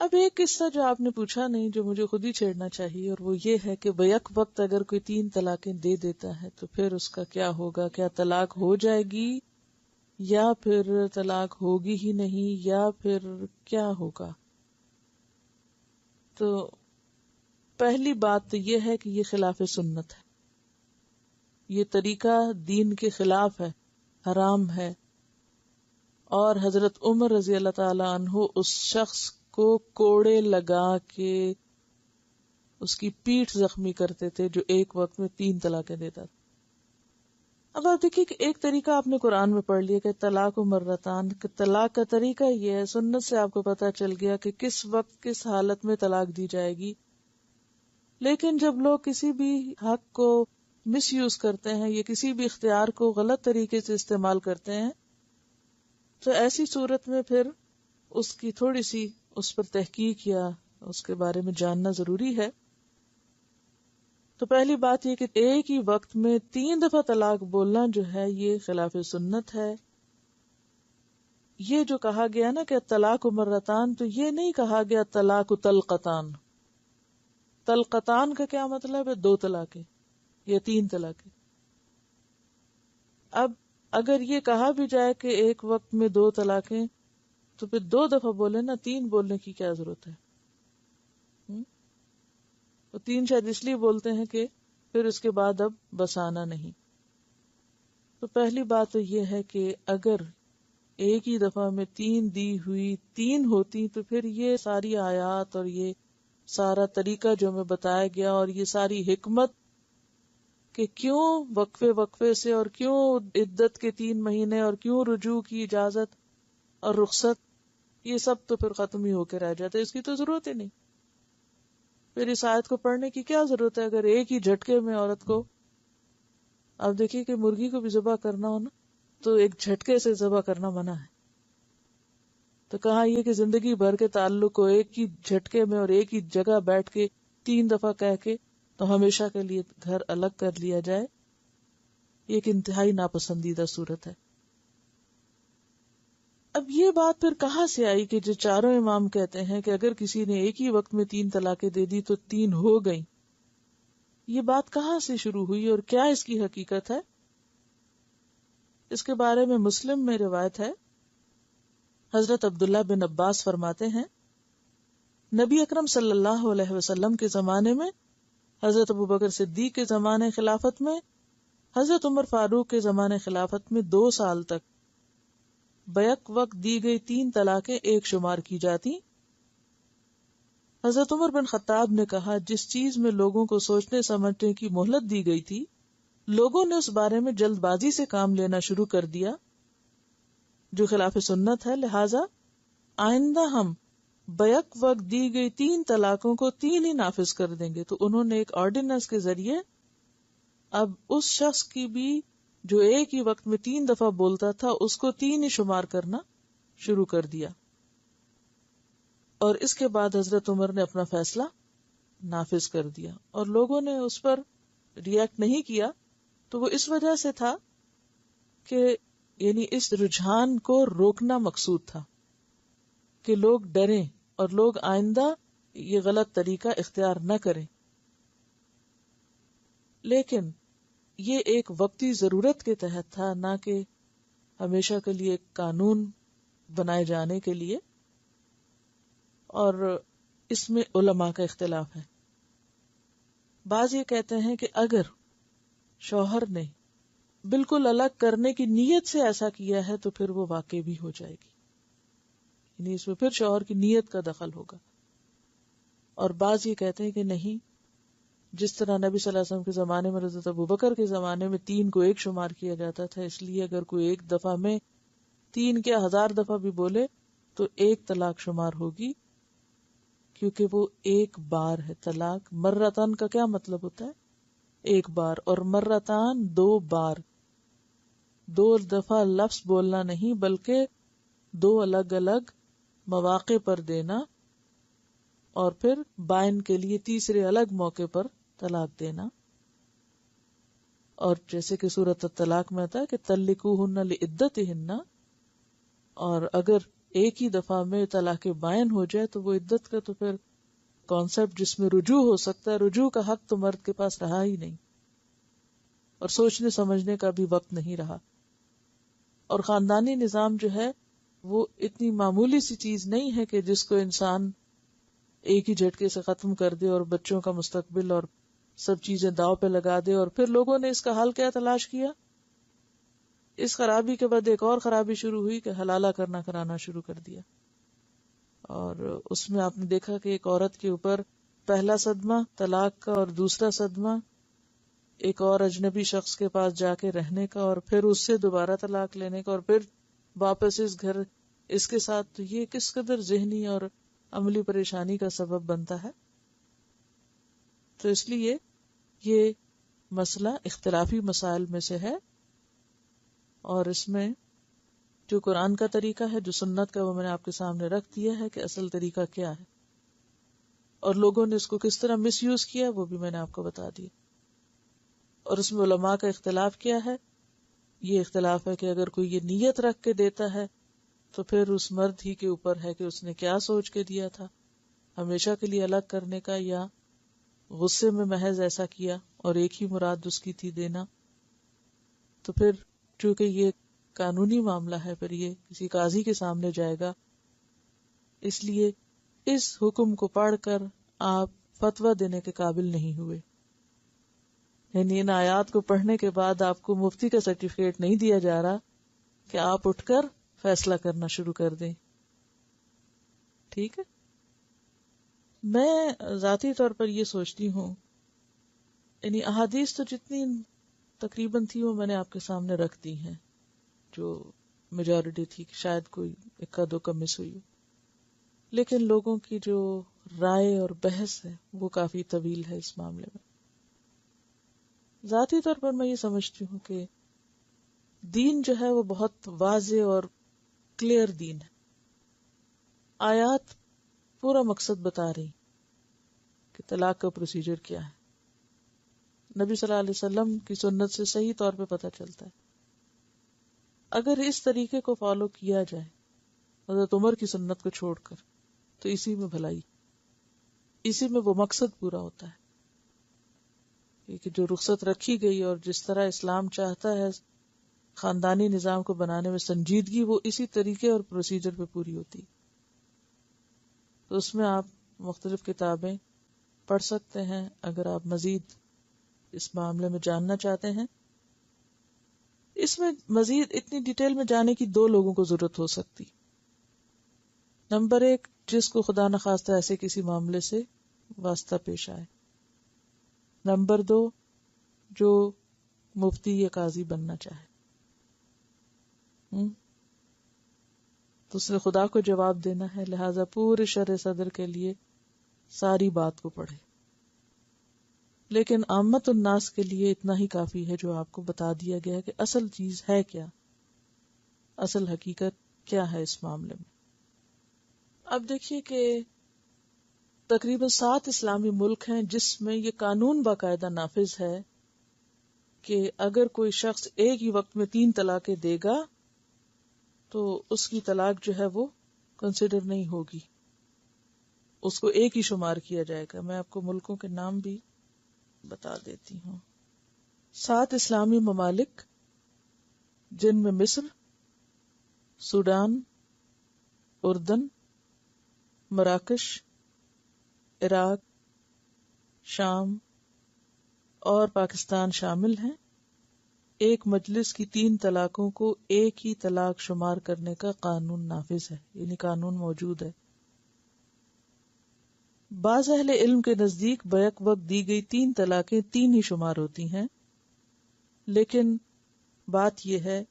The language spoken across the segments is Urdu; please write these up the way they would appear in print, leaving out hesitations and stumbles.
اب ایک قصہ جو آپ نے پوچھا نہیں، جو مجھے خود ہی چھیڑنا چاہیے، اور وہ یہ ہے کہ بیک وقت اگر کوئی 3 طلاقیں دے دیتا ہے تو پھر اس کا کیا ہوگا؟ کیا طلاق ہو جائے گی یا پھر طلاق ہوگی ہی نہیں، یا پھر کیا ہوگا؟ تو پہلی بات تو یہ ہے کہ یہ خلاف سنت ہے، یہ طریقہ دین کے خلاف ہے، حرام ہے. اور حضرت عمر رضی اللہ تعالی عنہ اس شخص کو کوڑے لگا کے اس کی پیٹھ زخمی کرتے تھے جو ایک وقت میں 3 طلاقیں دیتا تھا. اب آپ دیکھیے کہ ایک طریقہ آپ نے قرآن میں پڑھ لیا کہ طلاق و مرتان، کہ طلاق کا طریقہ یہ ہے. سنت سے آپ کو پتا چل گیا کہ کس وقت کس حالت میں طلاق دی جائے گی. لیکن جب لوگ کسی بھی حق کو مس یوز کرتے ہیں یا کسی بھی اختیار کو غلط طریقے سے استعمال کرتے ہیں تو ایسی صورت میں پھر اس کی تھوڑی سی اس پر تحقیق یا اس کے بارے میں جاننا ضروری ہے. تو پہلی بات یہ کہ ایک ہی وقت میں 3 دفعہ طلاق بولنا جو ہے یہ خلاف سنت ہے. یہ جو کہا گیا نا کہ طلاق و مرتان، تو یہ نہیں کہا گیا طلاق و طلقتان. طلقتان کا کیا مطلب ہے؟ 2 طلاقیں یا 3 طلاقیں. اب اگر یہ کہا بھی جائے کہ ایک وقت میں 2 طلاقیں تو پھر 2 دفعہ بولے نا، 3 بولنے کی کیا ضرورت ہے؟ تو 3 شاید اس لیے بولتے ہیں کہ پھر اس کے بعد اب بسانا نہیں. تو پہلی بات تو یہ ہے کہ اگر ایک ہی دفعہ میں 3 دی ہوئی 3 ہوتی تو پھر یہ ساری آیات اور یہ سارا طریقہ جو ہمیں بتایا گیا اور یہ ساری حکمت کہ کیوں وقفے وقفے سے اور کیوں عدت کے 3 مہینے اور کیوں رجوع کی اجازت اور رخصت، یہ سب تو پھر ختم ہی ہو کے رہ جاتے. اس کی تو ضرورت ہی نہیں. پھر اس آیت کو پڑھنے کی کیا ضرورت ہے اگر ایک ہی جھٹکے میں عورت کو. اب دیکھیے کہ مرغی کو بھی ذبح کرنا ہو نا تو ایک جھٹکے سے ذبح کرنا منع ہے. تو کہاں یہ کہ زندگی بھر کے تعلق کو ایک ہی جھٹکے میں اور ایک ہی جگہ بیٹھ کے 3 دفعہ کہہ کے تو ہمیشہ کے لیے گھر الگ کر لیا جائے. یہ ایک انتہائی ناپسندیدہ صورت ہے. اب یہ بات پھر کہاں سے آئی کہ جو چاروں امام کہتے ہیں کہ اگر کسی نے ایک ہی وقت میں 3 طلاقیں دے دی تو 3 ہو گئیں؟ یہ بات کہاں سے شروع ہوئی اور کیا اس کی حقیقت ہے؟ اس کے بارے میں مسلم میں روایت ہے. حضرت عبداللہ بن عباس فرماتے ہیں نبی اکرم صلی اللہ علیہ وسلم کے زمانے میں، حضرت ابوبکر صدیق کے زمانے خلافت میں، حضرت عمر فاروق کے زمانے خلافت میں 2 سال تک بیک وقت دی گئی 3 طلاقیں ایک شمار کی جاتی. حضرت عمر بن خطاب نے کہا جس چیز میں لوگوں کو سوچنے سمجھنے کی مہلت دی گئی تھی، لوگوں نے اس بارے میں جلد بازی سے کام لینا شروع کر دیا جو خلاف سنت ہے. لہذا آئندہ ہم بیک وقت دی گئی 3 طلاقوں کو 3 ہی نافذ کر دیں گے. تو انہوں نے ایک آرڈیننس کے ذریعے اب اس شخص کی بھی جو ایک ہی وقت میں 3 دفعہ بولتا تھا اس کو 3 ہی شمار کرنا شروع کر دیا. اور اس کے بعد حضرت عمر نے اپنا فیصلہ نافذ کر دیا اور لوگوں نے اس پر ریئیکٹ نہیں کیا. تو وہ اس وجہ سے تھا کہ یعنی اس رجحان کو روکنا مقصود تھا کہ لوگ ڈریں اور لوگ آئندہ یہ غلط طریقہ اختیار نہ کریں. لیکن یہ ایک وقتی ضرورت کے تحت تھا، نہ کہ ہمیشہ کے لیے ایک قانون بنائے جانے کے لیے. اور اس میں علماء کا اختلاف ہے. بعض یہ کہتے ہیں کہ اگر شوہر نے بالکل الگ کرنے کی نیت سے ایسا کیا ہے تو پھر وہ واقع بھی ہو جائے گی، یعنی اس میں پھر شوہر کی نیت کا دخل ہوگا. اور بعض یہ کہتے ہیں کہ نہیں، جس طرح نبی صلی اللہ علیہ وسلم کے زمانے میں حضرت ابوبکر کے زمانے میں 3 کو ایک شمار کیا جاتا تھا، اس لیے اگر کوئی ایک دفعہ میں 3 کیا 1000 دفعہ بھی بولے تو 1 طلاق شمار ہوگی، کیونکہ وہ ایک بار ہے. طلاق مرتان کا کیا مطلب ہوتا ہے؟ ایک بار. اور مرتان 2 بار، 2 دفعہ لفظ بولنا نہیں بلکہ 2 الگ الگ مواقع پر دینا اور پھر بائن کے لیے تیسرے الگ موقع پر طلاق دینا. اور جیسے کہ سورۃ الطلاق میں آتا ہے کہ طلقوہن لعدتہن، اور اگر ایک ہی دفعہ میں طلاق بائن ہو جائے تو وہ عدت کا تو پھر کانسیپٹ جس میں رجوع ہو سکتا ہے، رجوع کا حق تو مرد کے پاس رہا ہی نہیں، اور سوچنے سمجھنے کا بھی وقت نہیں رہا. اور خاندانی نظام جو ہے وہ اتنی معمولی سی چیز نہیں ہے کہ جس کو انسان ایک ہی جھٹکے سے ختم کر دے اور بچوں کا مستقبل اور سب چیزیں داؤ پہ لگا دے. اور پھر لوگوں نے اس کا حل کیا تلاش کیا؟ اس خرابی کے بعد ایک اور خرابی شروع ہوئی کہ حلالہ کرانا شروع کر دیا. اور اس میں آپ نے دیکھا کہ ایک عورت کے اوپر پہلا صدمہ طلاق کا، اور دوسرا صدمہ ایک اور اجنبی شخص کے پاس جا کے رہنے کا، اور پھر اس سے دوبارہ طلاق لینے کا، اور پھر واپس اس گھر اس کے ساتھ. تو یہ کس قدر ذہنی اور عملی پریشانی کا سبب بنتا ہے. تو اس لیے یہ مسئلہ اختلافی مسائل میں سے ہے، اور اس میں جو قرآن کا طریقہ ہے، جو سنت کا، وہ میں نے آپ کے سامنے رکھ دیا ہے کہ اصل طریقہ کیا ہے، اور لوگوں نے اس کو کس طرح مس یوز کیا وہ بھی میں نے آپ کو بتا دیا. اور اس میں علماء کا اختلاف کیا ہے. یہ اختلاف ہے کہ اگر کوئی یہ نیت رکھ کے دیتا ہے تو پھر اس مرد ہی کے اوپر ہے کہ اس نے کیا سوچ کے دیا تھا، ہمیشہ کے لیے الگ کرنے کا، یا غصے میں محض ایسا کیا اور ایک ہی مراد اس کی تھی دینا. تو پھر چونکہ یہ قانونی معاملہ ہے، پھر یہ کسی قاضی کے سامنے جائے گا. اس لیے اس حکم کو پڑھ کر آپ فتویٰ دینے کے قابل نہیں ہوئے. یعنی ان آیات کو پڑھنے کے بعد آپ کو مفتی کا سرٹیفکیٹ نہیں دیا جا رہا کہ آپ اٹھ کر فیصلہ کرنا شروع کر دیں. ٹھیک ہے. میں ذاتی طور پر یہ سوچتی ہوں، یعنی احادیث تو جتنی تقریباً تھی وہ میں نے آپ کے سامنے رکھ دی ہیں، جو میجورٹی تھی، شاید کوئی اکا دو کم مس ہوئی ہو، لیکن لوگوں کی جو رائے اور بحث ہے وہ کافی طویل ہے اس معاملے میں. ذاتی طور پر میں یہ سمجھتی ہوں کہ دین جو ہے وہ بہت واضح اور کلیئر دین ہے. آیات پورا مقصد بتا رہی کہ طلاق کا پروسیجر کیا ہے. نبی صلی اللہ علیہ وسلم کی سنت سے صحیح طور پہ پتہ چلتا ہے. اگر اس طریقے کو فالو کیا جائے حضرت عمر کی سنت کو چھوڑ کر، تو اسی میں بھلائی، اسی میں وہ مقصد پورا ہوتا ہے کہ جو رخصت رکھی گئی اور جس طرح اسلام چاہتا ہے خاندانی نظام کو بنانے میں سنجیدگی، وہ اسی طریقے اور پروسیجر پہ پوری ہوتی. تو اس میں آپ مختلف کتابیں پڑھ سکتے ہیں اگر آپ مزید اس معاملے میں جاننا چاہتے ہیں. اس میں مزید اتنی ڈیٹیل میں جانے کی دو لوگوں کو ضرورت ہو سکتی. نمبر ایک، جس کو خدا نخواستہ ایسے کسی معاملے سے واسطہ پیش آئے. نمبر دو، جو مفتی یا قاضی بننا چاہے. تو اس نے خدا کو جواب دینا ہے، لہذا پورے شرع صدر کے لیے ساری بات کو پڑھے. لیکن عامت الناس کے لیے اتنا ہی کافی ہے جو آپ کو بتا دیا گیا ہے کہ اصل چیز ہے کیا، اصل حقیقت کیا ہے اس معاملے میں. اب دیکھیے کہ تقریباً 7 اسلامی ملک ہیں جس میں یہ قانون باقاعدہ نافذ ہے کہ اگر کوئی شخص ایک ہی وقت میں 3 طلاقیں دے گا تو اس کی طلاق جو ہے وہ کنسیڈر نہیں ہوگی، اس کو ایک ہی شمار کیا جائے گا. میں آپ کو ملکوں کے نام بھی بتا دیتی ہوں. 7 اسلامی ممالک جن میں مصر، سوڈان، اردن، مراکش، عراق، شام اور پاکستان شامل ہیں. ایک مجلس کی 3 طلاقوں کو ایک ہی طلاق شمار کرنے کا قانون نافذ ہے، یعنی قانون موجود ہے. بعض اہل علم کے نزدیک بیک وقت دی گئی 3 طلاقیں 3 ہی شمار ہوتی ہیں، لیکن بات یہ ہے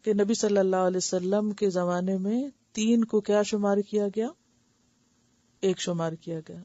کہ نبی صلی اللہ علیہ وسلم کے زمانے میں 3 کو کیا شمار کیا گیا؟ 1 شمار کیا گیا.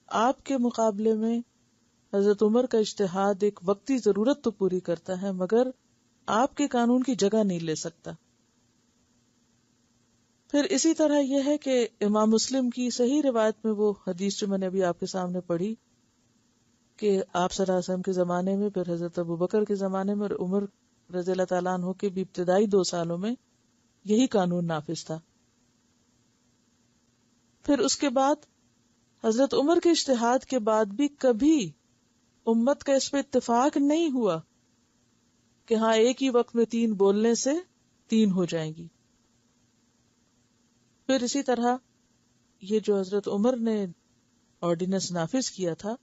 آپ کے مقابلے میں حضرت عمر کا اجتہاد ایک وقتی ضرورت تو پوری کرتا ہے مگر آپ کے قانون کی جگہ نہیں لے سکتا. پھر اسی طرح یہ ہے کہ امام مسلم کی صحیح روایت میں وہ حدیث جو میں نے ابھی آپ کے سامنے پڑھی کہ آپ صلی اللہ علیہ وسلم کے زمانے میں، پھر حضرت ابو بکر کے زمانے میں اور عمر رضی اللہ تعالیٰ عنہ کے بھی ابتدائی 2 سالوں میں یہی قانون نافذ تھا. پھر اس کے بعد حضرت عمر کے اجتہاد کے بعد بھی کبھی امت کا اس پہ اتفاق نہیں ہوا کہ ہاں ایک ہی وقت میں 3 بولنے سے 3 ہو جائیں گی. پھر اسی طرح یہ جو حضرت عمر نے آرڈیننس نافذ کیا تھا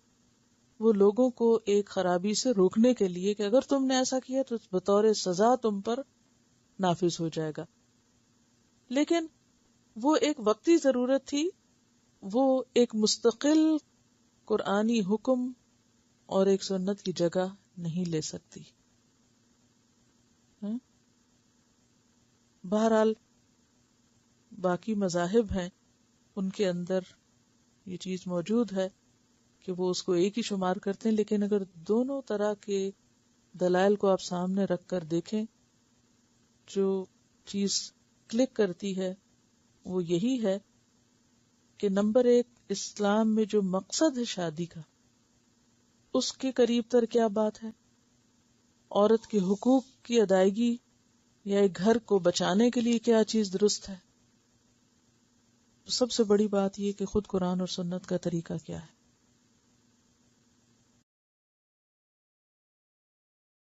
وہ لوگوں کو ایک خرابی سے روکنے کے لیے کہ اگر تم نے ایسا کیا تو بطور سزا تم پر نافذ ہو جائے گا. لیکن وہ ایک وقتی ضرورت تھی، وہ ایک مستقل قرآنی حکم اور ایک سنت کی جگہ نہیں لے سکتی. بہرحال باقی مذاہب ہیں ان کے اندر یہ چیز موجود ہے کہ وہ اس کو ایک ہی شمار کرتے ہیں، لیکن اگر دونوں طرح کے دلائل کو آپ سامنے رکھ کر دیکھیں، جو چیز کلک کرتی ہے وہ یہی ہے کہ نمبر 1 اسلام میں جو مقصد ہے شادی کا، اس کے قریب تر کیا بات ہے، عورت کے حقوق کی ادائیگی یا ایک گھر کو بچانے کے لیے کیا چیز درست ہے. سب سے بڑی بات یہ کہ خود قرآن اور سنت کا طریقہ کیا ہے.